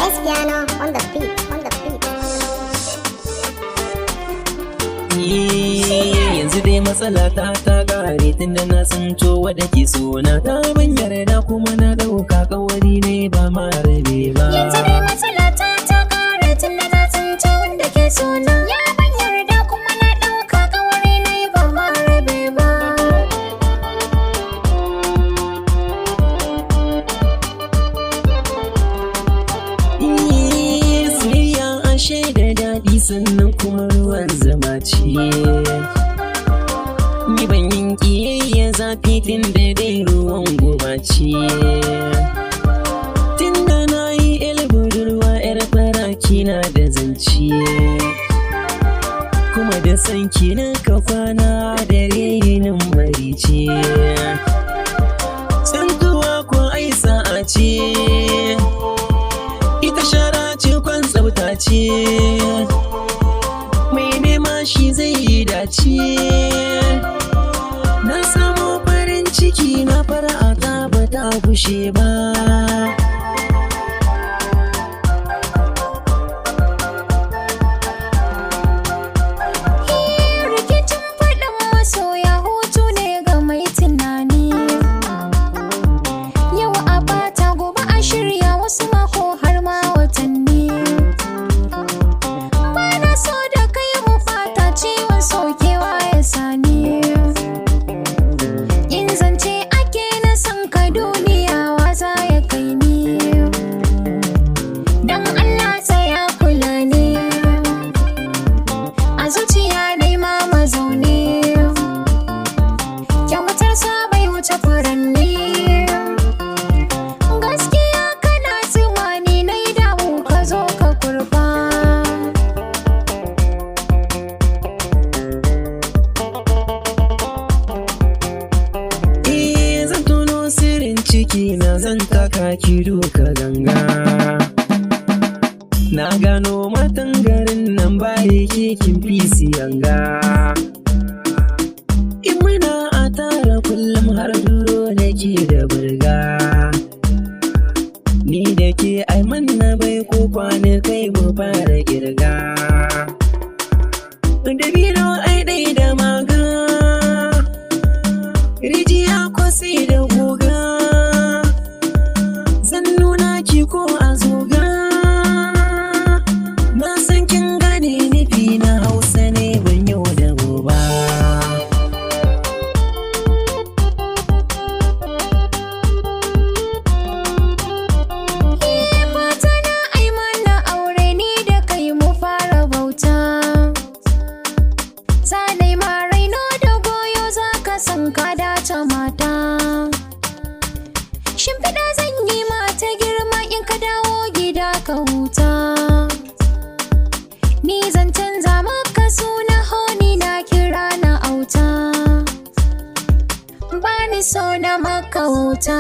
Espiano on the beat, on the beat. Yanzu dai matsala ta kare tunda na tsinto wadda ke so na ta ban yarda kuma na dauka kawari ne ba ma rabe ba. Yanzu dai matsala ta kare tunda na tsinto wanda ke so na ya ban yarda kuma na dauka kawari ne ba ma rabe ba. Soyayya ashe da daɗi sannan kuma ruwan zama ce. Ni ban yin kiyayya zafi tun da dai ruwan goba ce. Tun da na yi budurwa yar fara kina da zance, kuma da san kinin ka kwana da renin marice. San kuwa ko ai sa'a ce, ita shara ce kwan tsafta ce, mai nema shi zai yi dace. Na samu farin ciki na fara'a ta ba ta gushe ba. Rikicin faɗin masoya hutu ne ga mai tunani. Yau a bata gobe a shirya wasu mako har ma watanni. Bana so da kai mu fata ciwon sokewa ya sani. In zance ake na san ka duniya waza ya kai ni. Dan Allah tsaya kula ni. A zuciya dai ma mazaune. Kyautar sa bai wuce furanni. Gaskiya kana tsimani na yi damu ka zo ka kurba. Zan tono sirrin ciki na zan taka ki duka ganga. Na gano matan garin nan baya kekin fisi yanga. In muna a tara kullum har duro nake da burga. Ni da ke ai manna bai ko kwana kai mu fara kirga. Da biro ai dai da maga, rijiya ko sai da guga. Zan nuna ki ko a zuga. Na san kin gane nufi na Hausa ne ban yau da gobe. Fata na ai mana aure ni da kai mu fara bauta. Sanai ma raino da goyo za ka san ka dace mata. Shimfiɗa zan yi mata girma in ka dawo gida ka huta. Ni zan canza maka suna honi na kira na auta. Bani so na maka wuta.